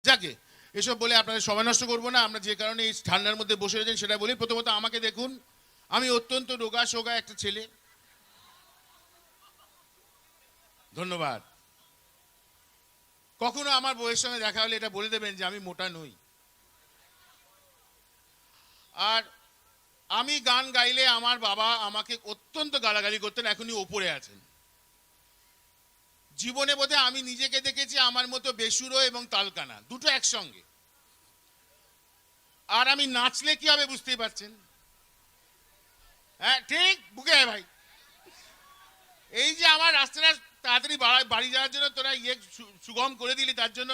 যাকে এসব বলে আপনাদের সময় নষ্ট করবো না। আমরা যে কারণে এই ঠান্ডার মধ্যে বসে রয়েছেন সেটা বলি। প্রথমত আমাকে দেখুন, আমি অত্যন্ত রোগা সোগা একটা ছেলে। ধন্যবাদ। কখনো আমার বউয়ের সঙ্গে দেখা হলে এটা বলে দেবেন যে আমি মোটা নই। আর আমি গান গাইলে আমার বাবা আমাকে অত্যন্ত গালাগালি করতেন, এখনই ওপরে আছেন। জীবনে বোধহয় আমি নিজেকে দেখেছি আমার মতো বেসুরো এবং তালকানা দুটো একসঙ্গে। আর আমি নাচলে কি হবে বুঝতেই পারছেন। হ্যাঁ ঠিক বুকে ভাই। এই যে আমার রাস্তাটা তাড়াতাড়ি বাড়ি যাওয়ার জন্য তোরা সুগম করে দিলি, তার জন্য।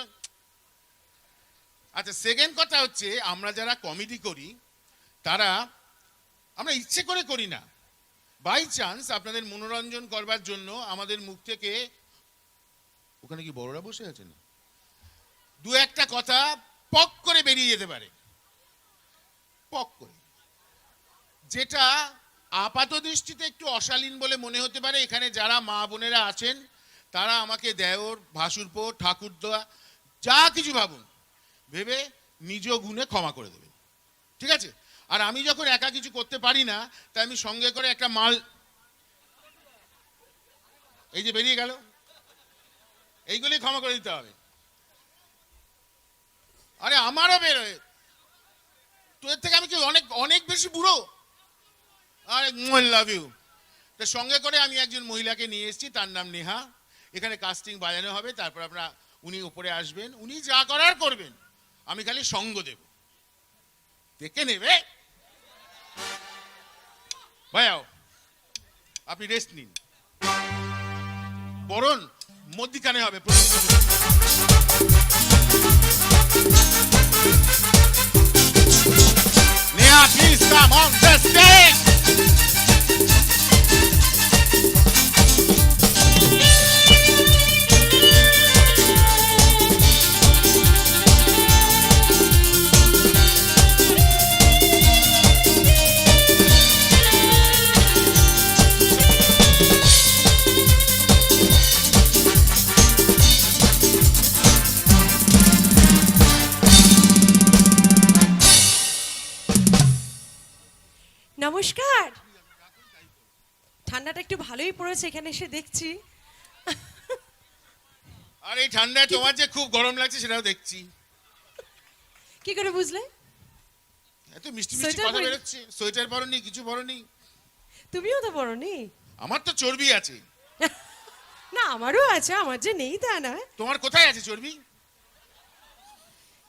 আচ্ছা, সেকেন্ড কথা হচ্ছে, আমরা যারা কমেডি করি তারা আমরা ইচ্ছে করে করি না, বাই চান্স আপনাদের মনোরঞ্জন করবার জন্য আমাদের মুখ থেকে, ওখানে কি বড়রা বসে আছে না, দু একটা কথা পক করে বেরিয়ে যেতে পারে, পক করে, যেটা আপাত দৃষ্টিতে একটু অশালীন বলে মনে হতে পারে। এখানে যারা মা বোনেরা আছেন তারা আমাকে দেওর, ভাসুরপো, ঠাকুরদা যা কিছু ভাবুন, ভেবে নিজ গুণে ক্ষমা করে দেবেন, ঠিক আছে? আর আমি যখন একা কিছু করতে পারি না, তাই আমি সঙ্গে করে একটা মাল, এই যে বেরিয়ে গেল, এইগুলি ক্ষমা করে দিতে হবে। আরে আমারও বেরোয়, তোদের থেকে আমি কি অনেক অনেক বেশি বুড়ো? আরে লাভ ইউ। তো সঙ্গে করে আমি একজন মহিলাকে নিয়ে এসেছি, তার নাম নেহা। এখানে কাস্টিং বাজানো হবে, তারপর আপনারা, উনি উপরে আসবেন, উনি যা করার করবেন, আমি খালি সঙ্গ দেব, দেখে নেবে। ভাইয়াও আপনি রেস্ট নিন, বরণ মধ্যিখানে হবে। Neha please come on the stage. নমস্কার। ঠান্ডাটা একটু ভালোই পড়েছে এখানে এসে দেখছি। আর এই ঠান্ডায় তোমার যে খুব গরম লাগছে সেটাও দেখছি। কি করে বুঝলে? এত মিষ্টি মিষ্টি কথা বেরোচ্ছে। সোয়েটার পরনি, কিছু পরনি। তুমিও তো পরনি। আমার তো চর্বি আছে। না আমারও আছে, আমার যে নেই তা না। তোমার কোথায় আছে চর্বি?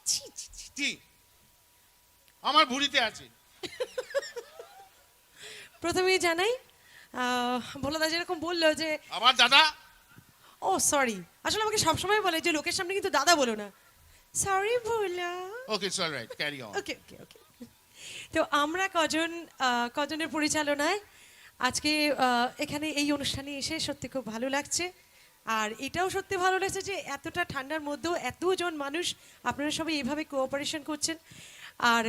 ছি ছি ছি। কি? আমার ভুঁড়িতে আছে। প্রথমেই জানাই, ভোলাদা যেরকম বললো যে আবার দাদা। ও সরি, আসলে আমাকে সবসময় বলে যে লোকের সামনে কিন্তু দাদা বলো না। Sorry Bhola. Okay it's alright, carry on. Okay okay okay. তো আমরা কজনের পরিচালনায় আজকে এখানে এই অনুষ্ঠানে এসে সত্যি খুব ভালো লাগছে। আর এটাও সত্যি ভালো লাগছে যে এতটা ঠান্ডার মধ্যেও এতজন মানুষ আপনারা সবাই এইভাবে কোঅপারেশন করছেন। আর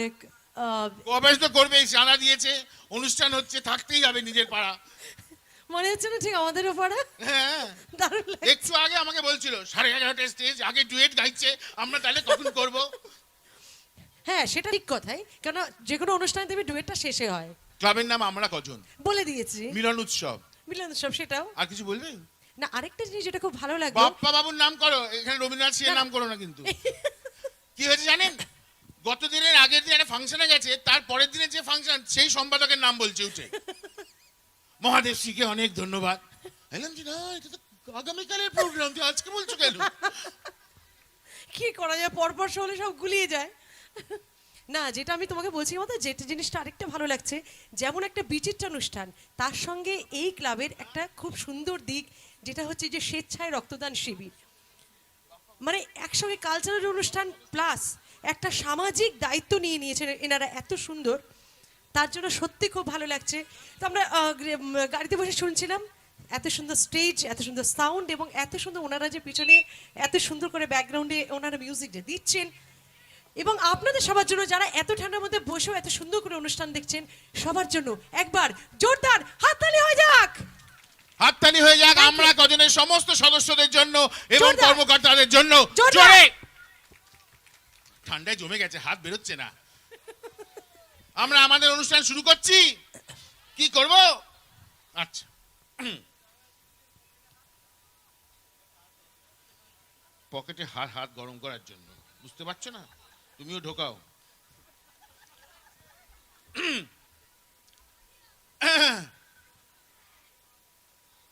কোঅপারেশন তো করবেই, জানা দিয়েছে, অনুষ্ঠান হচ্ছে, থাকতেই হবে নিজের পাড়া। মনে হচ্ছে না ঠিক আমাদেরও পাড়া? হ্যাঁ, দারুণ লাগছে। একটু আগে আমাকে বলছিল 11:30 স্টেজ, আগে ডুয়েট গাইছে, আমরা তাহলে কখন করব? হ্যাঁ সেটা ঠিক কথাই, কেন যে কোনো অনুষ্ঠানে দেবে ডুয়েটটা শেষে হয়। ক্লাবের নাম আমরা কজন, বলে দিয়েছি, মিলন উৎসব। মিলন উৎসব। সেটাও আর কিছু বলবে না। আরেকটা জিনিস যেটা খুব ভালো লাগলো, বাপ্পা বাবুর নাম করো, এখানে রবীন্দ্রনাথ সিংহের নাম করো না কিন্তু। কি হয়েছে জানেন, গত দিনের আগের দিন একটা ফাংশনে গেছে, তার পরের দিনের যে ফাংশন সেই সম্পাদকের নাম বলছে উঠে, মহাদেব সিংকে অনেক ধন্যবাদ। বললাম যে না, এটা তো আগামীকালের প্রোগ্রাম, তুই আজকে বলছো কেন? কি করা যায়, পরপর হলে সব গুলিয়ে যায়। না যেটা আমি তোমাকে বলছি আমাদের যেটা জিনিসটা আরেকটা ভালো লাগছে, যেমন একটা বিচিত্র অনুষ্ঠান, তার সঙ্গে এই ক্লাবের একটা খুব সুন্দর দিক যেটা হচ্ছে যে স্বেচ্ছায় রক্তদান শিবির, মানে একসঙ্গে কালচারাল অনুষ্ঠান প্লাস একটা সামাজিক দায়িত্ব নিয়ে নিয়েছেন এনারা এত সুন্দর, তার জন্য সত্যি খুব ভালো লাগছে। তো আমরা গাড়িতে বসে শুনছিলাম এত সুন্দর স্টেজ, এত সুন্দর সাউন্ড, এবং এত সুন্দর ওনারা যে পিছনে এত সুন্দর করে ব্যাকগ্রাউন্ডে ওনারা মিউজিক যে দিচ্ছেন, এবং আপনাদের সবার জন্য যারা এত ঠান্ডার মধ্যে বসেও এত সুন্দর করে অনুষ্ঠান দেখছেন, সবার জন্য একবার জোরদার হাততালি হয়ে যাক। হাততালি হয়ে যাক আমরা কজনের সমস্ত সদস্যদের জন্য এবং জোরদার। কর্মকর্তাদের জন্য। জোরদার। জোরে ঠান্ডায় জমে গেছে, হাত বেরোচ্ছে না। আমরা আমাদের অনুষ্ঠান শুরু করছি, কি করব? আচ্ছা, পকেটে হাত গরম করার জন্য, বুঝতে পারছো না? তুমিও ঢোকাও।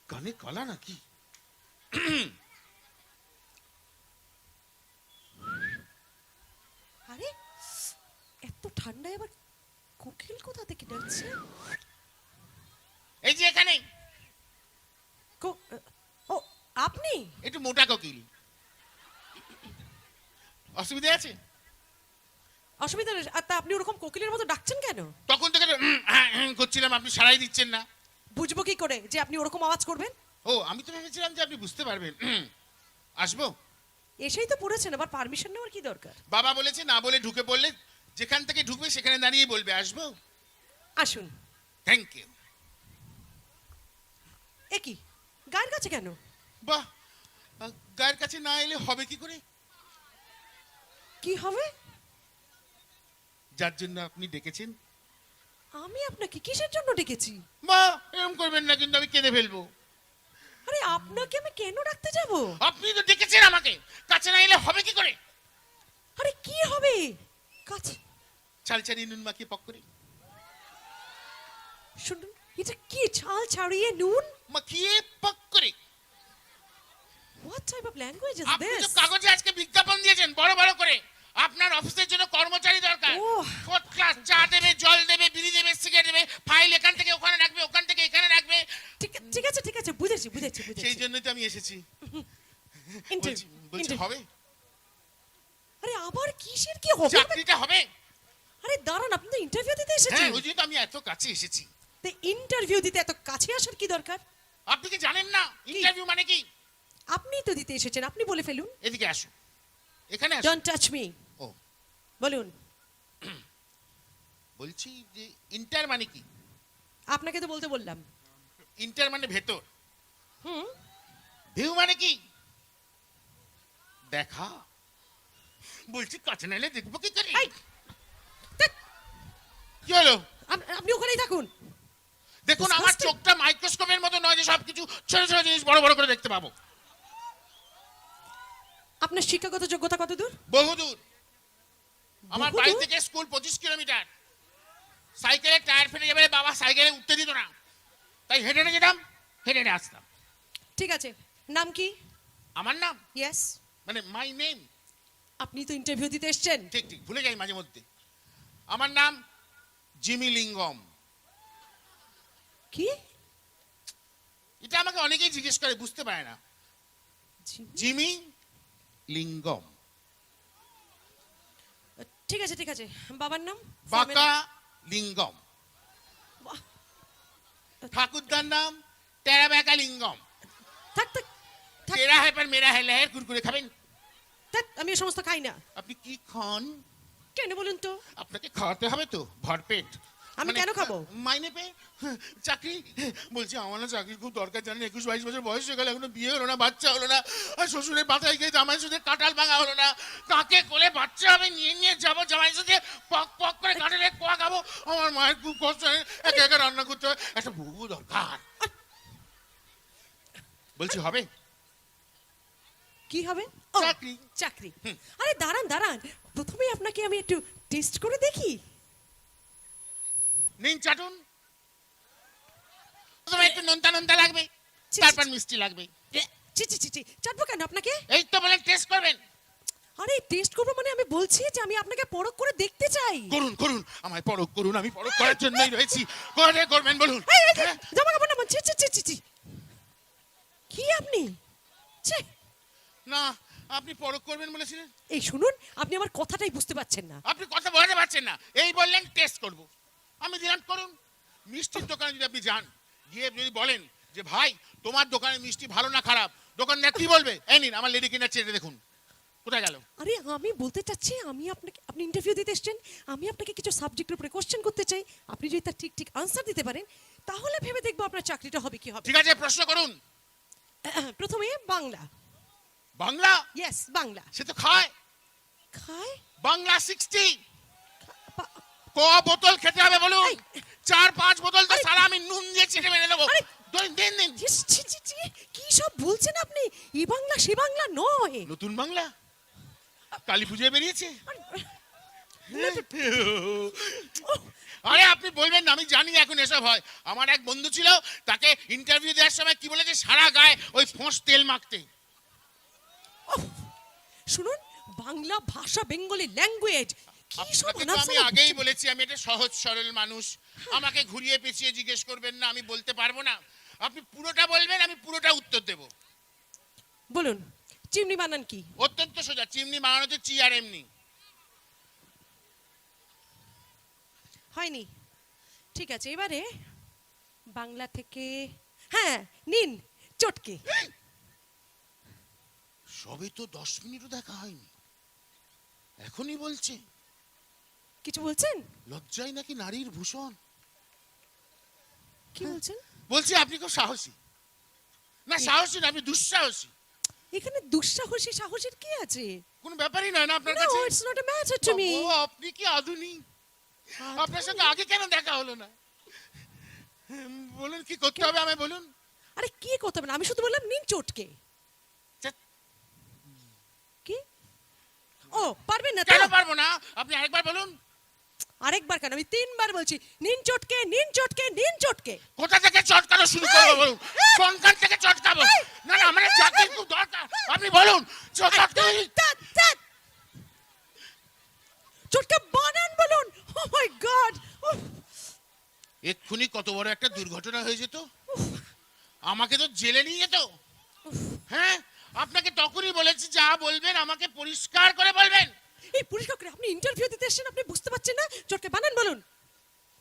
কানে কলা নাকি? আরে এত ঠান্ডায় আবার কোকিল কোথা থেকে ডাকছে? এই যে এখানে ও আপনি? একটু মোটা কোকিল। অসুবিধা আছে? অসুবিধা নেই। তা আপনি ওরকম কোকিলের মতো ডাকছেন কেন? তখন থেকে তো করছিলাম, আপনি সারাই দিচ্ছেন না। বুঝবো কি করে যে আপনি ওরকম আওয়াজ করবেন? ও, আমি তো ভেবেছিলাম যে আপনি বুঝতে পারবেন। আসবো? এসেই তো পড়েছেন, আবার পারমিশন নেওয়ার কি দরকার? বাবা বলেছে না বলে ঢুকে পড়লে, যেখান থেকে ঢুকবে সেখানে দাঁড়িয়ে বলবে আসবো। আসুন। Thank you. এ কি গায়ের কাছে কেন? বাহ, গায়ের কাছে না এলে হবে কি করে? কি হবে? যার জন্য আপনি ডেকেছেন। আমি আপনাকে কিসের জন্য ডেকেছি? মা, এরকম করবেন না কিন্তু, আমি কেঁদে ফেলবো। আরে আপনাকে আমি কেন ডাকতে যাব? আপনি তো ডেকেছেন আমাকে, কাছে না এলে হবে কি করে? আরে কি হবে? কাছে চাল চালিয়ে নুন মাখিয়ে পক করে শুনুন, এটা কি ছাল ছাড়িয়ে নুন? মাখিয়ে পক করে। What type of language is আপনি তো দিস? কাগজে আজকে বিজ্ঞাপন দিয়েছেন বড় বড় করে, আপনার অফিসের জন্য কর্মচারী দরকার। ওহ। ফার্স্ট ক্লাস চা দেবে, জল দেবে, বিড়ি দেবে, সিগারেট দেবে, ফাইল এখান থেকে ওখানে রাখবে, ওখান থেকে এখানে রাখবে। ঠিক আছে বুঝেছি সেই জন্যই তো আমি এসেছি। বলছি হবে? আরে আবার কিসের কি হবে? চাকরিটা হবে? আরে দাঁড়ান, আপনি তো ইন্টারভিউ দিতে হ্যাঁ, এসেছেন। ওই জন্য তো আমি এত কাছে এসেছি। তো ইন্টারভিউ দিতে এত কাছে আসার কি দরকার? আপনি কি জানেন না ইন্টারভিউ মানে কি? আপনিই তো দিতে এসেছেন, আপনি বলে ফেলুন। এদিকে আসুন, এখানে আসুন। Don't touch me. ও, বলুন। বলছি যে ইন্টার মানে কি? আপনাকে তো বলতে বললাম। ইন্টার মানে ভেতর, হুম। ভিউ মানে কি? দেখা। বলছি কাছে নাইলে দেখবো কি করে? এই, ধ্যাৎ, কি হলো? আপনি ওখানেই থাকুন। দেখুন, আমার Disgusting. চোখটা মাইক্রোস্কোপের মতো নয় যে সবকিছু ছোট ছোট জিনিস বড় বড় করে দেখতে পাবো। আপনার শিক্ষাগত যোগ্যতা কত দূর? বহুদূর। আমার বাড়ি বহুদূর? থেকে স্কুল 25 কিলোমিটার। সাইকেলের টায়ার ফেটে যাবে, বাবা সাইকেলে উঠতে দিত না, তাই হেঁটে হেঁটে যেতাম, হেঁটে হেঁটে আসতাম। ঠিক আছে, নাম কি? আমার নাম ইয়েস। মানে মাই নেম। আপনি তো ইন্টারভিউ দিতে এসেছেন। ঠিক ঠিক ভুলে যাই মাঝে মধ্যে। আমার নাম জিমি লিঙ্গম। কি? এটা আমাকে অনেকেই জিজ্ঞেস করে, বুঝতে পারে না। জিমি লিঙ্গম। ঠিক আছে, বাবার নাম? বাঁকা লিঙ্গম। বাহ। ঠাকুরদার নাম টেরা বেঁকা লিঙ্গম। থাক থাক থাক, তেরা है पर मेरा है लहर। কুরকুরে খাবেন? থাক, আমি এই সমস্ত খাই না। আপনি কি খান? কেন বলুন তো? আপনাকে খাওয়াতে হবে তো ভরপেট। আমি কেন খাবো? মাইনে পে চাকরি। বলছি আমার না চাকরির খুব দরকার, জানেন 21-22 বছর বয়স হয়ে গেল, এখনো বিয়ে হলো না, বাচ্চা হলো না, আর শ্বশুরের মাথায় গিয়ে জামাই সুদে কাঁঠাল ভাঙা হলো না। কাকে কোলে বাচ্চা হবে নিয়ে নিয়ে যাবো, জামাই সুদে পক পক করে কাঁঠালের কোয়া খাবো। আমার মায়ের খুব কষ্ট হয়, একা একা রান্না করতে হয়, একটা বউ দরকার। বলছি হবে? কি হবে? ও, চাকরি। চাকরি। আরে দাঁড়ান, প্রথমে আপনাকে আমি একটু টেস্ট করে দেখি। নিন চাটুন। প্রথমে একটু নোনতা নোনতা লাগবে, ছি, তারপর ছি, মিষ্টি লাগবে। ছি, চাটবো কেন আপনাকে? এই তো বলে টেস্ট করবেন। আরে টেস্ট করবো মানে আমি বলছি যে আমি আপনাকে পরখ করে দেখতে চাই। করুন করুন, আমায় পরখ করুন, আমি পরখ করার জন্যই রয়েছি। করে করবেন বলুন। হ্যাঁ? জামা কাপড় নামান। ছি। কি আপনি? ছি। না, আপনি পরখ করবেন বলেছিলেন। এই শুনুন, আপনি আমার কথাটাই বুঝতে পারছেন না। আপনি কথা বলতে পারছেন না, এই বললেন টেস্ট করব, আমি দিলাম করুন। মিষ্টির দোকানে যদি আপনি যান, গিয়ে যদি বলেন যে ভাই তোমার দোকানে মিষ্টি ভালো না খারাপ, দোকানদার কি বলবে? এই নিন আমার লেডি কিনার চেটে দেখুন। কোথায় গেল? আরে আমি বলতে চাচ্ছি, আপনি ইন্টারভিউ দিতে এসেছেন, আমি আপনাকে কিছু সাবজেক্টের উপরে কোশ্চেন করতে চাই। আপনি যদি তার ঠিক আনসার দিতে পারেন, তাহলে ভেবে দেখবো আপনার চাকরিটা হবে কি হবে। ঠিক আছে, প্রশ্ন করুন। প্রথমে বাংলা। বাংলা? ইয়েস, বাংলা। সে তো খায়। খায়? বাংলা 60। ক বোতল খেতে হবে বলুন? 4-5 বোতল তো সারা আমি নুন দিয়ে চেটে মেরে দেবো। দিন দিন। ছি, ছি, ছি, ছি, কি সব বলছেন আপনি? এই বাংলা সে বাংলা নয়। নতুন বাংলা কালী পুজোয় বেরিয়েছে। আরে আপনি বলবেন না, আমি জানি এখন এসব হয়। আমার এক বন্ধু ছিল, তাকে ইন্টারভিউ দেওয়ার সময় কি বলেছে, সারা গায়ে ওই ফোঁস তেল মাখতে। শুনুন, বাংলা ভাষা, বেঙ্গলি ল্যাঙ্গুয়েজ, কি সব আপনাকে তো আমি আগেই বলেছি আমি একটা সহজ সরল মানুষ, আমাকে ঘুরিয়ে পেঁচিয়ে জিজ্ঞেস করবেন না, আমি বলতে পারবো না। আপনি পুরোটা বলবেন, আমি পুরোটা উত্তর দেব। বলুন, চিমনি বানান কি? অত্যন্ত সোজা, চিমনি বানানো হচ্ছে চি আর এমনি। হয়নি? ঠিক আছে, এবারে বাংলা থেকে, হ্যাঁ, নিন চটকে। সবে তো 10 মিনিটও দেখা হয়নি, এখনই বলছে। কিছু বলছেন? লজ্জাই নাকি নারীর ভূষণ। কি বলছেন? বলছি আপনি খুব সাহসী। না সাহসী না, আপনি দুঃসাহসী। এখানে দুঃসাহসী সাহসের কি আছে? কোনো ব্যাপারই নয় না আপনার No, কাছে। it's not a matter to me. ও, আপনি কি আধুনিক? আপনার সঙ্গে আগে কেন দেখা হলো না? বলুন কি করতে হবে আমায় বলুন। আরে কি করতে হবে না, আমি শুধু বললাম নিন চটকে। ধ্যাৎ। কি? ও, পারবেন না তো? কেন পারবো না? আপনি আরেকবার বলুন। আরেকবার কেন, আমি 3 বার বলছি, নিন চটকে, নিন চটকে, নিন চটকে। কোথা থেকে চটকানো শুরু করবো বলুন? কোনখান থেকে চটকাবো? না না, আমার চাকরির খুব দরকার, আপনি বলুন। চটকে বানান বলুন। ও মাই গড! এক্ষুনি কত বড় একটা দুর্ঘটনা হয়ে যেত, আমাকে তো জেলে নিয়ে যেত। হ্যাঁ, আপনাকে তখনই বলেছি যা বলবেন আমাকে পরিষ্কার করে বলবেন। এই পরিষ্কার করে, আপনি ইন্টারভিউ দিতে এসেছেন, আপনি বুঝতে পারছেন না? চটকে বানান বলুন।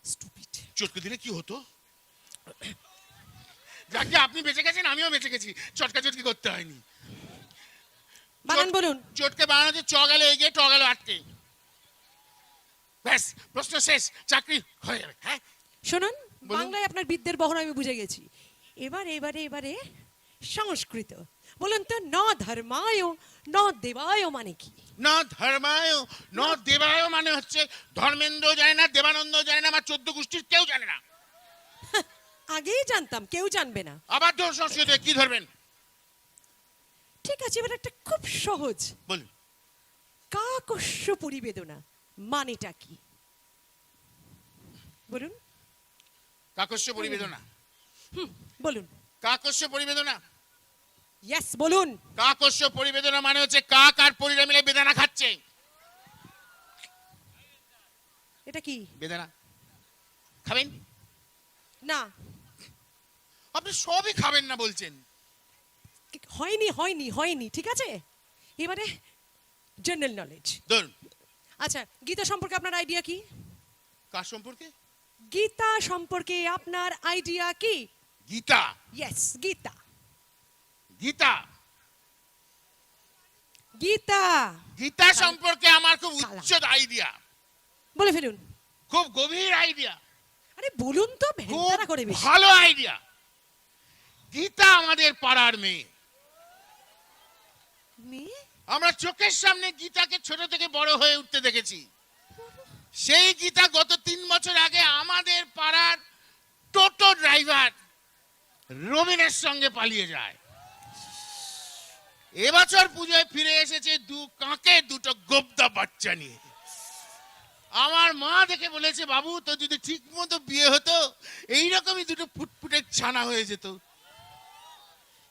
স্টুপিড। চটকে দিলে কি হতো? যাকে আপনি বেঁচে গেছেন, আমিও বেঁচে গেছি, চটকা চটকি করতে হয়নি। বানান বলুন। চটকে বানানো, চ গেল এগিয়ে, ট গেল আটকে, ব্যাস প্রশ্ন শেষ, চাকরি হয়ে যাবে। হ্যাঁ শুনুন, বলুন। বাংলায় আপনার বিদ্যের বহর আমি বুঝে গেছি। এবারে সংস্কৃত বলুন তো, ন ধর্মায় ন দেবায় মানে কি? না ধর্মায় ন দেবায় মানে হচ্ছে ধর্মেন্দ্র জানে না, দেবানন্দ জানে না, আমার 14 গোষ্ঠীর কেউ জানে না। আগেই জানতাম, কেউ জানবে না। আবার ধর সংস্কৃত কি ধরবেন? ঠিক আছে, এবার একটা খুব সহজ, বলুন। কাকস্য পরিবেদনা মানেটা কি? বলুন। কাকস্য পরিবেদনা। বলুন। কাকস্য পরিবেদনা, ইয়েস বলুন। কাকস্য পরিবেদনা মানে হচ্ছে কাক আর পরিরা মিলে বেদানা খাচ্ছে। এটা কি? বেদানা খাবেন না, আপনি? সবই খাবেন না বলছেন। হয়নি হয়নি হয়নি, ঠিক আছে। এবারে জেনারেল নলেজ। ধরুন। আচ্ছা, গীতা সম্পর্কে আপনার আইডিয়া কি? কার সম্পর্কে? গীতা সম্পর্কে আপনার আইডিয়া কি? গীতা। ইয়েস, গীতা। গীতা গীতা গীতা সম্পর্কে আমার খুব উচ্চ আইডিয়া, বলে ফেলুন। খুব গভীর আইডিয়া, আরে বলুন তো, খুব ভেন্তারা করে বেশি। ভালো আইডিয়া। গীতা আমাদের পাড়ার মেয়ে। মেয়ে? আমরা চোখের সামনে গীতাকে ছোট থেকে বড় হয়ে উঠতে দেখেছি। সেই গীতা গত 3 বছর আগে আমাদের পাড়ার টোটো ড্রাইভার রবিনের সঙ্গে পালিয়ে যায়। এবছর পুজোয় ফিরে এসেছে 2 কাকে 2টো গোবদা বাচ্চা নিয়ে। আমার মা দেখে বলেছে, বাবু তো যদি ঠিক মতো বিয়ে হতো এইরকমই 2টো ফুটফুটের ছানা হয়ে যেত।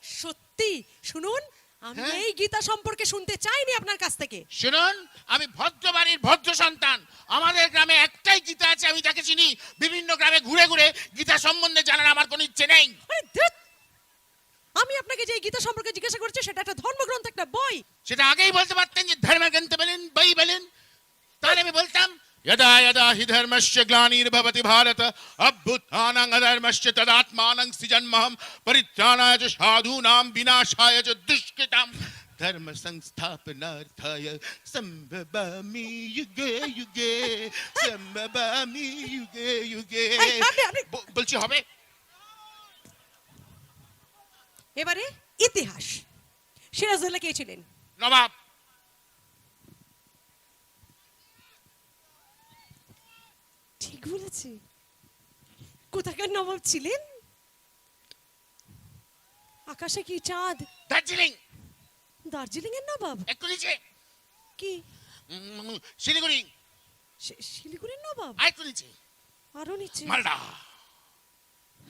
সত্যি? শুনুন, আমি হ্যাঁ? এই গীতা সম্পর্কে শুনতে চাইনি আপনার কাছ থেকে। শুনুন, আমি ভদ্র বাড়ির ভদ্র সন্তান, আমাদের গ্রামে একটাই গীতা আছে, আমি তাকে চিনি। বিভিন্ন গ্রামে ঘুরে ঘুরে গীতা সম্বন্ধে জানার আমার কোনো ইচ্ছে নেই। আরে ধ্যাৎ! আমি আপনাকে যে এই গীতা সম্পর্কে জিজ্ঞাসা করছি সেটা একটা ধর্মগ্রন্থ, একটা বই। সেটা আগেই বলতে পারতেন যে ধর্মগ্রন্থ বলেন, বই বলেন, তাহলে আমি বলতাম। यदा यदा हि धर्मस्य ग्लानिर्भवति भारत अभ्युत्थानं अधर्मस्य तदात्मानं सृजन्महं परित्राणाय च साधूनां विनाशाय च दुष्कृतां धर्म संस्थापनार्थाय संभवामि युगे युगे संभवामि युगे युगे। বলছি হবে? এবারে ইতিহাস। সিরাজউদ্দৌলা কে ছিলেন? নবাব। বলেছি? কোথাকার নবাব ছিলেন? আকাশে কি চাঁদ? দার্জিলিং। দার্জিলিং এর নবাব? একটু নিচে। কি শিলিগুড়ি। শিলিগুড়ির নবাব? আর একটু নিচে। আরো নিচে? মালদা।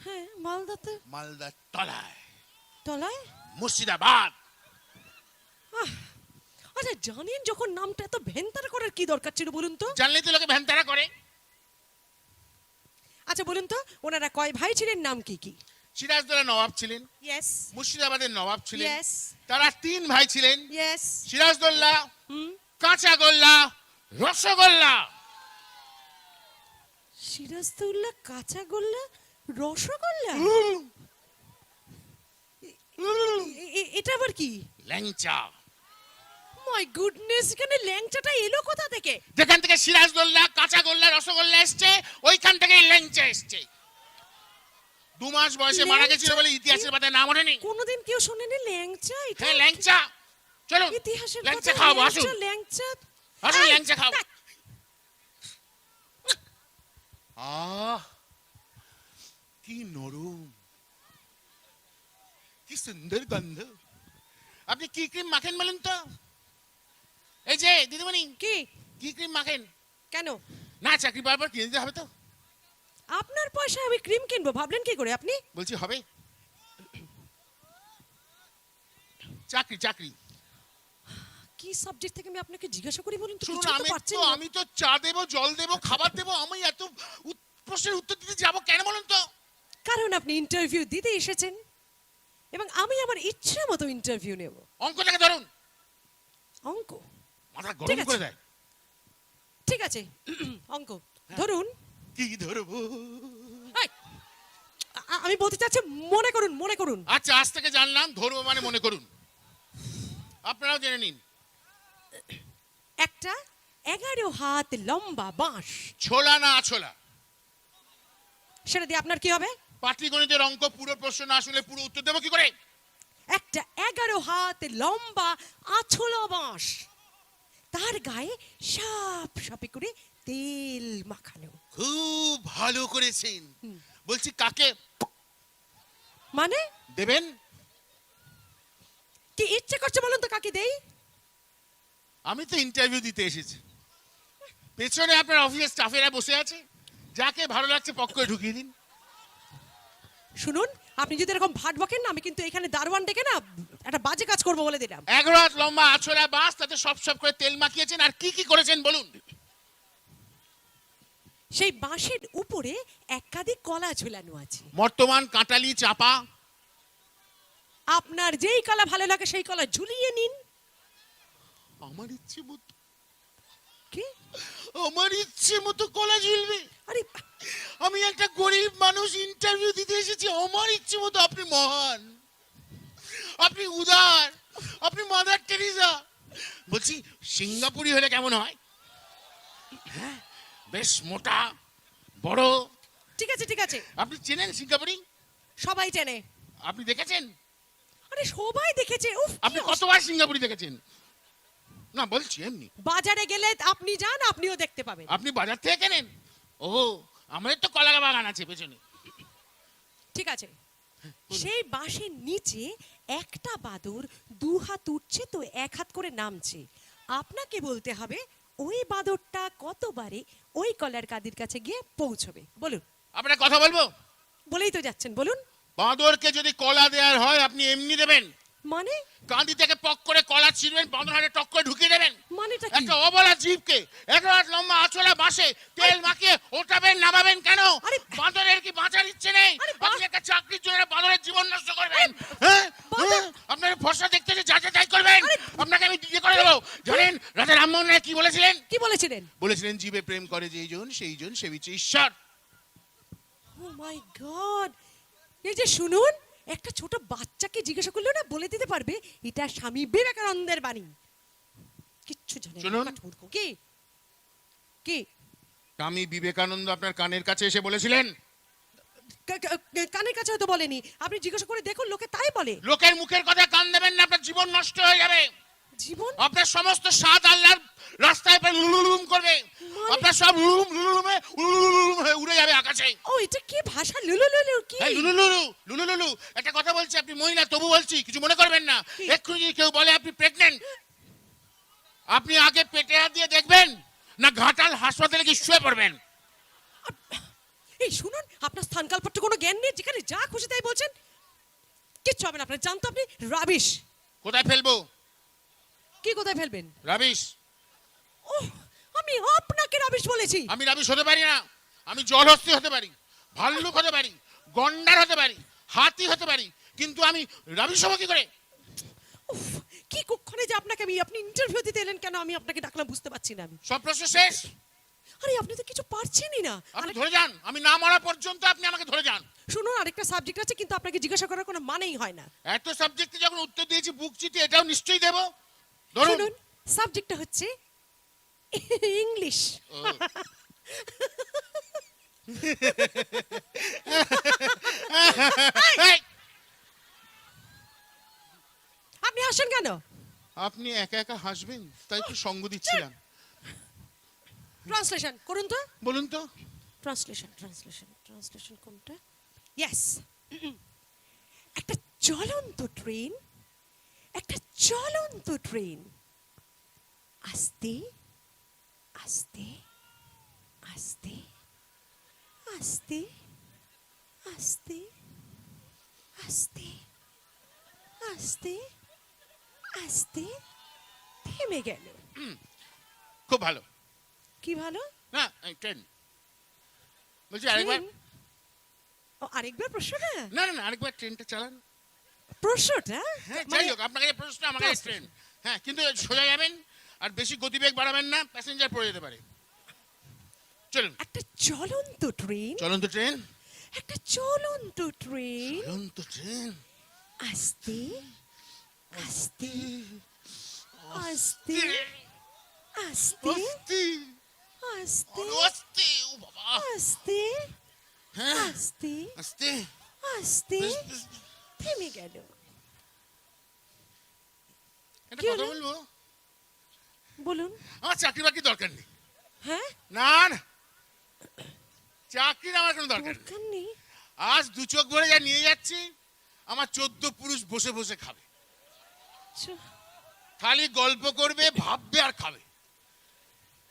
হ্যাঁ, মালদাতে। মালদার তলায়। তলায়? মুর্শিদাবাদ। আচ্ছা, জানেন যখন নামটা এত ভেন্তার করার কি দরকার ছিল বলুন তো? জানলে তো লোকে ভ্যানতারা করে। আচ্ছা বলুন তো, ওনারা কয় ভাই ছিলেন, নাম কি কি? সিরাজদৌল্লা নবাব ছিলেন, ইয়েস মুর্শিদাবাদের নবাব ছিলেন। ইয়েস তারা 3 ভাই ছিলেন, ইয়েস। সিরাজদৌল্লা, হুম। কাঁচাগোল্লা, রসগোল্লা। সিরাজদৌল্লা, কাঁচাগোল্লা, রসগোল্লা? এটা আবার কি? ল্যাংচা। মাই গুডনেস, এখানে ল্যাংচাটা এলো কোথা থেকে? যেখান থেকে সিরাজদৌল্লা, কাঁচাগোল্লা, রসগোল্লা এসছে, ওইখান থেকেই ল্যাংচা এসছে। 2 মাস বয়সে মারা গেছিল বলে ইতিহাসের পাতায় নাম ওঠেনি। কোনোদিন কেউ শোনেনি ল্যাংচা? এটা হ্যাঁ, ল্যাংচা। চলুন ইতিহাসের ল্যাংচা কথা, খাওয়াবো, আসুন। ল্যাংচা। আসুন এই, ল্যাংচা খাও। না, আহ, কি নরম, কি সুন্দর গন্ধ। আপনি কি ক্রিম মাখেন বলেন তো? এই যে দিদিমণি, কি কি ক্রিম মাখেন? কেন? না, চাকরি পাওয়ার পর কিনে দিতে হবে তো। আপনার পয়সায় আমি ক্রিম কিনবো ভাবলেন কি করে আপনি? বলছি হবে। চাকরি চাকরি। কি সাবজেক্ট থেকে আমি আপনাকে জিজ্ঞাসা করি বলুন তো? শুনুন, কিছুই তো পারছেন না। আমি তো চা দেবো, জল দেবো, খাবার দেবো, আমি এত প্রশ্নের উত্তর দিতে যাবো কেন বলুন তো? কারণ আপনি ইন্টারভিউ দিতে এসেছেন এবং আমি আমার ইচ্ছে মতো ইন্টারভিউ নেব। অঙ্কটাকে ধরুন। অঙ্ক? মাথা ঠিক গরম আছে। করে দেয়। ঠিক আছে, অঙ্ক ধরুন। কি ধরবো? এই, আমি বলতে চাচ্ছি মনে করুন, মনে করুন। আচ্ছা, আজ থেকে জানলাম ধরবো মানে মনে করুন। আপনারাও জেনে নিন। একটা 11 হাত লম্বা বাঁশ। ছোলা না আছোলা? সেটা দিয়ে আপনার কি হবে? পাটিগণিতের অঙ্ক পুরো প্রশ্ন না শুনলে পুরো উত্তর দেবো কি করে? একটা 11 হাত লম্বা আছলা বাঁশ, তার গায়ে সাপ সাপে করে তেল মাখানো। খুব ভালো করেছেন। বলছি কাকে মানে দেবেন? কি ইচ্ছে করছে বলুন তো, কাকে দেই? আমি তো ইন্টারভিউ দিতে এসেছি। পেছনে আপনার অফিসের স্টাফেরা বসে আছে, যাকে ভালো লাগছে পক করে ঢুকিয়ে দিন। শুনুন, আপনি যদি এরকম ভাট বকেন না, আমি কিন্তু এখানে দারোয়ান ডেকে না একটা বাজে কাজ করবো বলে দিলাম। 11 হাত লম্বা আছলা বাস, তাতে সব সব করে তেল মাখিয়েছেন, আর কি কি করেছেন বলুন? সেই বাঁশের উপরে একাধিক কলা ঝুলানো আছে। বর্তমান কাঁটালি, চাপা। আপনার যেই কলা ভালো লাগে সেই কলা ঝুলিয়ে নিন। আমার ইচ্ছে মতো, কি? আমার ইচ্ছে মতো কলা ঝুলবে? আরে আমি একটা গরিব মানুষ, ইন্টারভিউ দিতে এসেছি, আমার ইচ্ছে মতো। আপনি মহান, আপনি উদার, আপনি মাদার টেরিজা। বলছি সিঙ্গাপুরি হলে কেমন হয়? হ্যাঁ, বেশ মোটা বড়। ঠিক আছে ঠিক আছে, আপনি চেনেন সিঙ্গাপুরি? সবাই চেনে। আপনি দেখেছেন? আরে সবাই দেখেছে। উফ, আপনি কতবার সিঙ্গাপুরি দেখেছেন? না, বলছি এমনি। বাজারে গেলে আপনি যান, আপনিও দেখতে পাবেন। আপনি বাজার থেকে কেনেন? ও, আমাদের তো কলা বাগান আছে পেছনে। ঠিক আছে, সেই বাঁশের নিচে একটা বাদর 2 হাত উঠছে তো 1 হাত করে নামছে। আপনাকে বলতে হবে ওই বাদরটা কতবারে ওই কলার কাদির কাছে গিয়ে পৌঁছবে। বলুন। আপনার কথা বলবো? বলেই তো যাচ্ছেন, বলুন। বাঁদরকে যদি কলা দেওয়ার হয় আপনি এমনি দেবেন? মানে? কাঁদি থেকে পক করে কলা ছিঁড়বেন, বাঁদর হাতে টক করে ঢুকিয়ে দেবেন? মানেটা কি? একটা অবলা জীবকে 11 হাত লম্বা আঁচলা বাঁশে তেল মাখিয়ে ওঠাবেন নামাবেন কেন? আরে, বাঁদরের কি বাঁচার ইচ্ছে নেই? আরে, আপনি একটা চাকরির জন্য বাঁদরের জীবন নষ্ট করবেন? হ্যাঁ, বাঁদর- আপনার ফর্সা দেখতে যে যা যা তাই করবেন। আপনাকে আমি দিয়ে করে দেবো। জানেন রাজা রামমোহন রায় কি বলেছিলেন? কি বলেছিলেন? বলেছিলেন জীবে প্রেম করে যেই জন সেই জন সেবিছে ঈশ্বর। ও মাই গড! এই যে শুনুন, একটা ছোট বাচ্চাকে জিজ্ঞাসা করলেও না বলে দিতে পারবে এটা স্বামী বিবেকানন্দের বাণী। কিচ্ছু জানে না, শুনুন। কাঠমূর্খ। কি কি? স্বামী বিবেকানন্দ আপনার কানের কাছে এসে বলেছিলেন? কানের কাছে হয়তো বলেনি, আপনি জিজ্ঞাসা করে দেখুন, লোকে তাই বলে। লোকের মুখের কথা কান দেবেন না, আপনার জীবন নষ্ট হয়ে যাবে। জীবন আপনার সমস্ত স্বাদ আল্লাহর রাস্তায় পে লুলুলুম করবে। মানে? আপনার সব লুলুম লুলুমে উলুলুম হয়ে ভাষা লুলুলুলু কি? এই লুলুলুলু লুলুলুলু একটা কথা বলছি, আপনি মহিলা তবু বলছি, কিছু মনে করবেন না। কি? এক্ষুনি যদি কেউ বলে আপনি প্রেগনেন্ট, আপনি আগে পেটে হাত দিয়ে দেখবেন না ঘাটাল হাসপাতালে গিয়ে শুয়ে পড়বেন? এই শুনুন, আপনার স্থানকালপট্ট কোনো জ্ঞান নেই, যেখানে যা খুশি তাই বলছেন। কিচ্ছু হবে না আপনার, জানতো আপনি রাবিশ। কোথায় ফেলবো? কি কোথায় ফেলবেন? রাবিশ? ওহ, আমি আপনাকে রাবিশ বলেছি? আমি রাবিশ হতে পারি না। আমি জলহস্তি হতে পারি, ভাল্লুক হতে পারি, গন্ডার হতে পারি, হাতি হতে পারি, কিন্তু আমি রাবিশ হবো কি করে? উফ, কি কক্ষণে যে আপনাকে আপনি ইন্টারভিউ দিতে এলেন কেন, আমি আপনাকে ডাকলাম বুঝতে পারছি না আমি। সব প্রশ্ন শেষ। আরে আপনি তো কিছু পারছেনই না। আপনি ধরে যান, আমি না মরা পর্যন্ত আপনি আমাকে ধরে যান। শুনুন, আরেকটা সাবজেক্ট আছে, কিন্তু আপনাকে জিজ্ঞাসা করার কোনো মানেই হয় না। এত সাবজেক্টে যখন উত্তর দিয়েছি বুক চিঠি এটাও নিশ্চয়ই দেবো। ধরুন। শুনুন, সাবজেক্টটা হচ্ছে ইংলিশ। ও, এই, আপনি আসেন কেন? আপনি একা একা হাসবেন তাই তো সঙ্গ দিচ্ছিলাম। ট্রান্সলেশন করুন তো। বলুন তো। ট্রান্সলেশন কোনটা? ইয়েস। একটা চলন্ত ট্রেন, একটা চলন্ত ট্রেন আস্তে আস্তে আস্তে আস্তে আস্তে আস্তে আস্তে আস্তে থেমে গেল। খুব ভালো। কি ভালো? না ট্রেন বলছি আরেকবার। ট্রেন? ও, আরেকবার প্রশ্নটা? না না না আরেকবার ট্রেনটা চালান। প্রশ্নটা হ্যাঁ মানে যাই হোক, আপনার কাছে প্রশ্ন, আমার কাছে ট্রেন। হ্যাঁ কিন্তু সোজা যাবেন আর বেশি গতিবেগ বাড়াবেন না, প্যাসেঞ্জার পড়ে যেতে পারে। চলুন। একটা চলন্ত ট্রেন, চলন্ত ট্রেন, একটা চলন্ত ট্রেন চলন্ত ট্রেন আস্তে আস্তে আস্তে আস্তে অস্তি আস্তে অস্তি ও বাবা। আস্তে হ্যাঁ আস্তে আস্তে আস্তে বেশ, বেশ। থেমে গেল। একটা কি কথা হলো? বলবো? বলুন। আমার চাকরি বাকরি দরকার নেই। হ্যাঁ, না না, চাকরির আমার কোনো দরকার নেই। দরকার নেই। আজ দু চোখ ভরে যা নিয়ে যাচ্ছি, আমার 14 পুরুষ বসে বসে খাবে, চ- খালি গল্প করবে, ভাববে আর খাবে।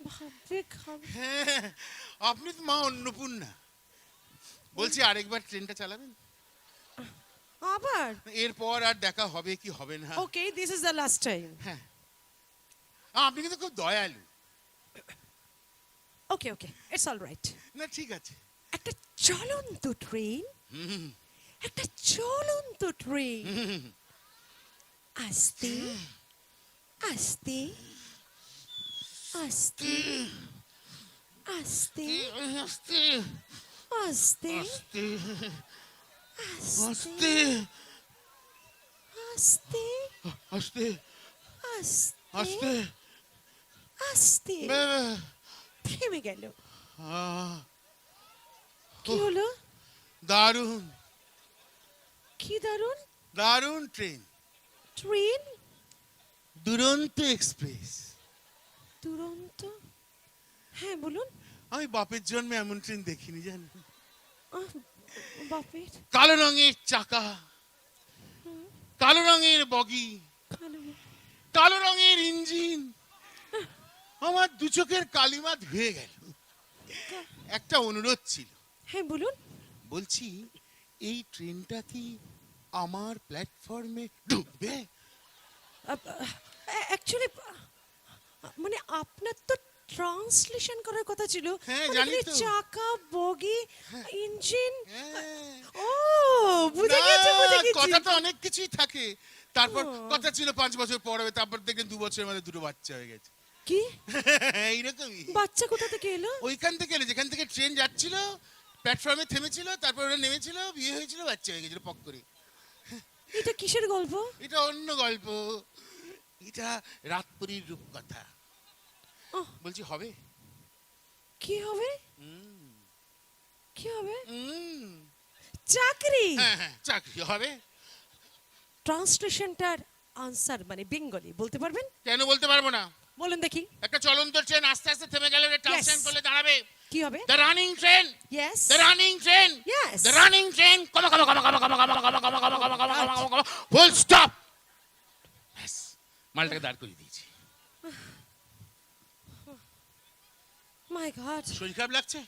ভাববে খাবে। হ্যাঁ, আপনি তো মা অন্নপূর্ণা। বলছি আরেকবার ট্রেনটা চালাবেন? আবার? এরপর আর দেখা হবে কি হবে না। Okay, this is the last time. হ্যাঁ, আপনি কিন্তু খুব দয়ালু। Okay okay, it's all right. না ঠিক আছে। একটা চলন্ত ট্রেন, হুম, একটা চলন্ত ট্রেন হুম, আস্তে আস্তে আস্তে আস্তে আস্তে আস্তে আস্তে আস্তে আস্তে আস্তে আস্তে আস্তে আস্তে আস্তে থেমে গেল। আহ, কি হলো? দারুণ কি দারুণ দারুণ ট্রেন, ট্রেন। দুরন্ত এক্সপ্রেস। দুরন্ত? হ্যাঁ বলুন। আমি বাপের জন্মে এমন ট্রেন দেখিনি জানেন। আহ, বাপের কালো রঙের চাকা, কালো রঙের বগি, কালো। কালো রঙের ইঞ্জিন, আমার দু চোখের কালিমা ধুয়ে গেল। একটা অনুরোধ ছিল। হ্যাঁ বলুন। বলছি এই ট্রেনটা কি আমার প্ল্যাটফর্মে ঢুকবে? অ্যাকচুয়ালি মানে আপনার তো ট্রান্সলেশন করার কথা ছিল। হ্যাঁ, মানে জানি এখানে তো। চাকা, বগি, ইঞ্জিন। হ্যাঁ। ও, বুঝে না, গেছি বুঝে গেছি। কথা তো অনেক কিছুই থাকে। তারপর ও। কথা ছিল 5 বছর পর হবে, তারপর দেখলেন 2 বছরের মধ্যে 2টো বাচ্চা হয়ে গেছে। কি? এইরকমই। বাচ্চা কোথা থেকে এলো? ওইখান থেকে এলো যেখান থেকে ট্রেন যাচ্ছিল, প্ল্যাটফর্মে থেমেছিল, তারপর ওরা নেমেছিল, বিয়ে হয়েছিল, বাচ্চা হয়ে গেছিল পক করে। এটা কিসের গল্প? এটা অন্য গল্প, এটা রাতপুরীর রূপকথা। ওহ। বলছি হবে? কি হবে? হুম, কি হবে? হুম। চাকরি। হ্যাঁ হ্যাঁ চাকরি হবে। ট্রান্সলেশনটার আনসার মানে বেঙ্গলি বলতে পারবেন? কেন বলতে পারবো না? বলেন দেখি। একটা চলন্ত ট্রেন আস্তে আস্তে থেমে গেলে ট্রান্সলেশন করলে দাঁড়াবে, কি হবে? The running train, yes, the running train, Yes. The running train, full stop. মালটাকে দাঁড় করিয়ে দিয়েছি। মাই গড। শরীর খারাপ লাগছে,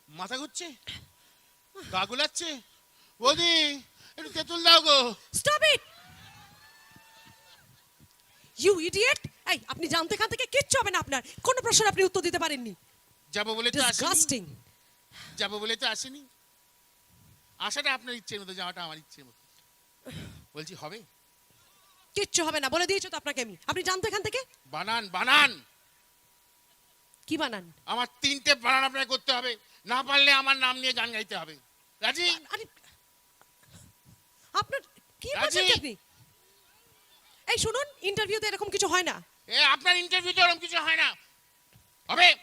মাথা ঘুরছে, গা গুলাচ্ছে, বৌদি একটু তেঁতুল দাও গো। Stop it, you idiot. এই আপনি জানতে খান থেকে কিচ্ছু হবে না আপনার, কোনো প্রশ্নের আপনি উত্তর দিতে পারেননি। যাবো বলে তো আসেনি, ডিসগাস্টিং। যাবো বলে তো আসেনি। আশাটা আপনার ইচ্ছের মতো, যাওয়াটা আমার ইচ্ছের মতো। বলছি হবে? কিচ্ছু হবে না, বলে দিয়েছো তো আপনাকে আমি। আপনি জানতে খান থেকে বানান, বানান। কি বানান? আমার 3টে বানান আপনাকে করতে হবে, না পারলে আমার নাম নিয়ে গান গাইতে হবে। রাজি? আরে আপনার কি রাজি? বলছেন আপনি? এই শুনুন, ইন্টারভিউতে এরকম কিছু হয় না। আপনার ইন্টারভিউতে ওরকম কিছু হয় না। হবে?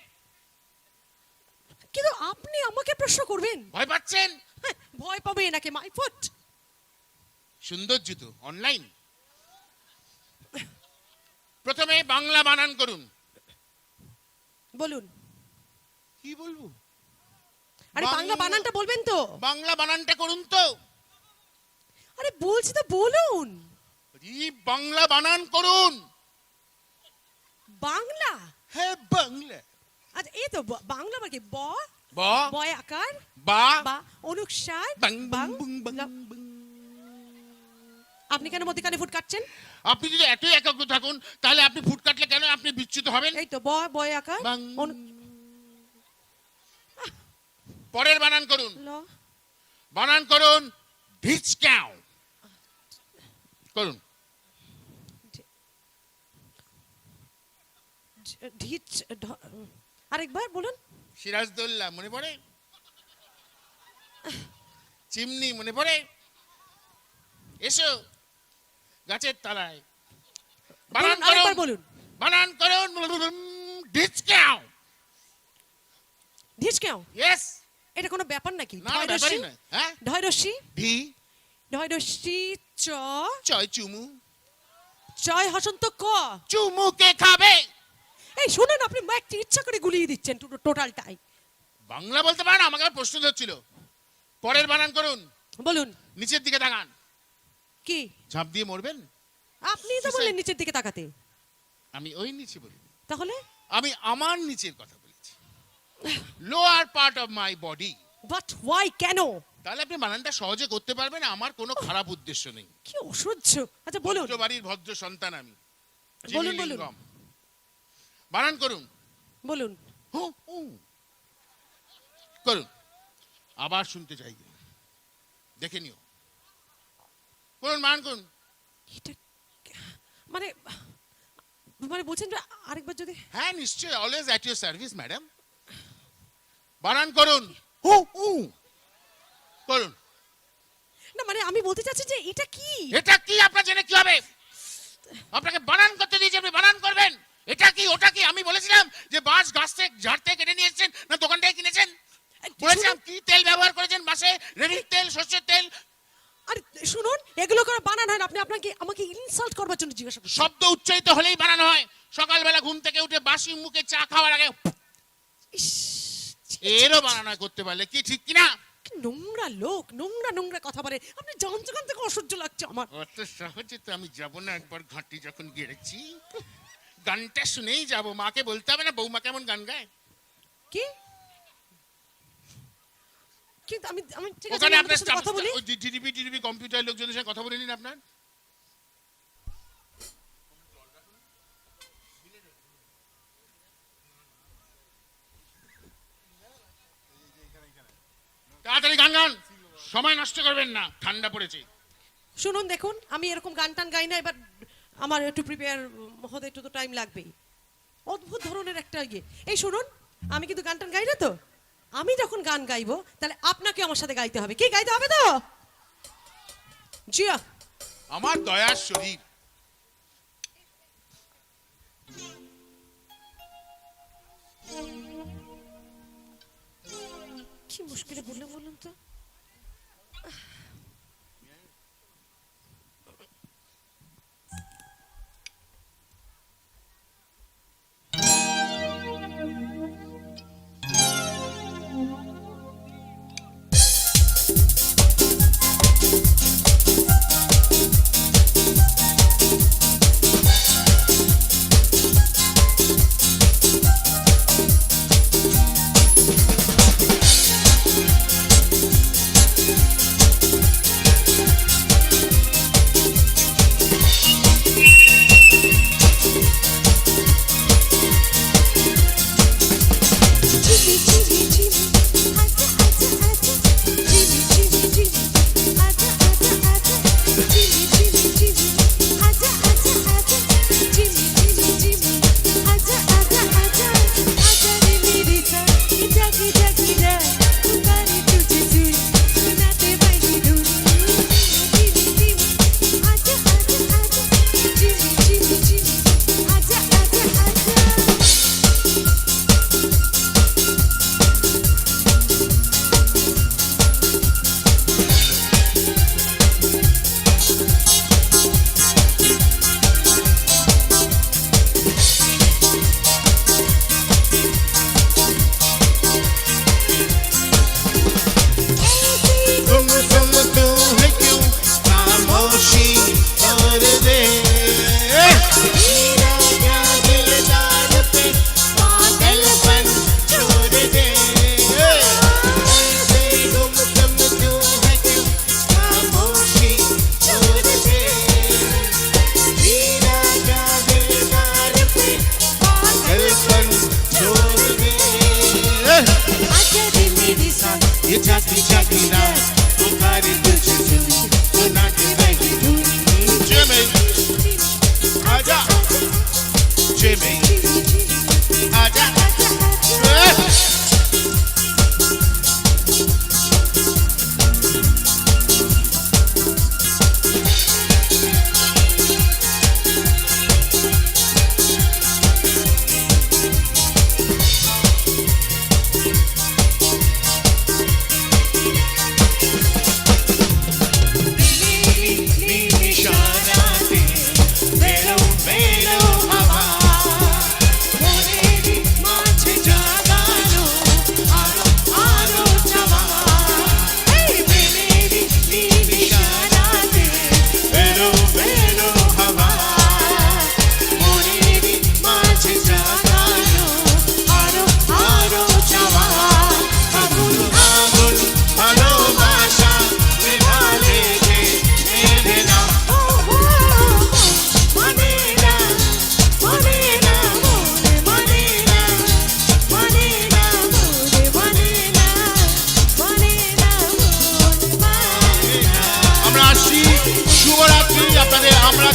কিন্তু আপনি আমাকে প্রশ্ন করবেন? ভয় পাচ্ছেন? হ্যাঁ, ভয় পাবে নাকি? My foot. সুন্দর জুতো অনলাইন। প্রথমে বাংলা বানান করুন। বলুন। কি বলবো? আরে বাংলা বানানটা বলবেন তো? বাংলা বানানটা করুন তো। আরে বলছি তো, বলুন। বাংলা বানান করুন। বাংলা? হ্যাঁ বাংলা। আচ্ছা এই তো বাংলা মানে কি? ব, ব, বয় আকার, বা, বা অনুসার, বাং বাং, বুং বুং বাং লা- বুং। আপনি কেন মধ্যখানে ফুট কাটছেন? আপনি যদি এতই একাগ্র থাকুন তাহলে আপনি ফুট কাটলে কেন আপনি বিচ্যুত হবেন? এই তো বয় আকার, বাং। অনু- পরের বানান করুন। ল, বানান করুন ঢিচক্যাও করুন। ঢিচ, আরেকবার বলুন। সিরাজদৌল্লা মনে পড়ে? চিমনি মনে পড়ে? এসো গাছের তলায়। বানান বলুন, আরেকবার করুন, বলুন। বানান করুন ঢিচক্যাও। ঢিচকেও? ইয়েস। এটা কোনো ব্যাপার নাকি? না ঢয় ব্যাপারই রশ্মি, নয়। হ্যাঁ, ঢয় রশ্মি, ঢি, ঢয় রশ্মি, চ, চয় চুমু। চয় হসন্ত ক। চুমু কে খাবে? এই শুনুন, আপনি একটু ইচ্ছা করে গুলিয়ে দিচ্ছেন টোটালটাই। বাংলা বলতে পারেন? আমাকে আর প্রশ্ন ধরছিল। পরের বানান করুন। বলুন। নিচের দিকে তাকান। কি? ঝাঁপ দিয়ে মরবেন? আপনি তো বললেন নিচের দিকে তাকাতে। আমি ওই নিচে বলি, তাহলে আমি আমার নিচের কথা বলেছি, lower part of my body. But why, কেন? তাহলে আপনি বানানটা সহজে করতে পারবেন, আমার কোনো খারাপ উদ্দেশ্য নেই। কি অসহ্য। আচ্ছা বলুন। ভদ্র বাড়ির ভদ্র সন্তান আমি। বলুন, জিনি বলুন। লিঙ্গম। বানান করুন। বলুন। হু হু করুন। আবার শুনতে চাই, দেখে নিও। করুন, বানান করুন। এটা মানে মানে বলছেন যে আরেকবার যদি। হ্যাঁ নিশ্চয়ই, always at your service madam. বানান করুন। হু হু করুন। না মানে আমি বলতে চাচ্ছি যে এটা কি? এটা কি আপনার জেনে কি হবে? আপনাকে বানান করতে দিয়েছি, আপনি বানান করবেন। এটা কি ওটা কি? আমি বলেছিলাম যে বাঁশ গাছ থেকে ঝাড় থেকে কেটে নিয়ে এসেছেন না দোকান থেকে কিনেছেন? বলেছিলাম কি তেল ব্যবহার করেছেন বাসে? রেডির তেল, সর্ষের তেল। আরে শুনুন, এগুলো করে বানান হয় না। আপনি আপনাকে আমাকে ইনসাল্ট করবার জন্য জিজ্ঞাসা করছেন। শব্দ উচ্চারিত হলেই বানানো হয়। সকালবেলা ঘুম থেকে উঠে বাসি মুখে চা খাওয়ার আগে ইস, এরও বানানো করতে পারলে কি ঠিক কিনা? কি নোংরা লোক, নোংরা নোংরা কথা বলে। আপনি জানতে কান থেকে অসহ্য লাগছে আমার। অত সহজে তো আমি যাবো না। একবার ঘাঁটি যখন গেড়েছি, গানটা শুনেই যাবো। মাকে বলতে হবে না বৌমা কেমন গান গায়? কি? কিন্তু আমি আমি ঠিক আছে, ওখানে আমি আপনার আপনার সাথে কথা বলি। জিডিপি কম্পিউটার লোকজনের সাথে কথা বলে নিন আপনার। তাড়াতাড়ি গান গান, সময় নষ্ট করবেন না, ঠান্ডা পড়েছে। শুনুন দেখুন, আমি এরকম গান টান গাই না। এবার আমার একটু প্রিপেয়ার হতে একটু তো টাইম লাগবেই। অদ্ভুত ধরনের একটা ইয়ে। এই শুনুন, আমি কিন্তু গান টান গাই না তো। আমি যখন গান গাইবো তাহলে আপনাকে আমার সাথে গাইতে হবে। কি গাইতে হবে তো? জিয়া। আমার দয়ার শরীর। কি মুশকিলে বললাম বলুন তো।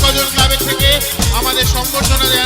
গজল ক্লাবের থেকে আমাদের সংবর্ধনা দেওয়া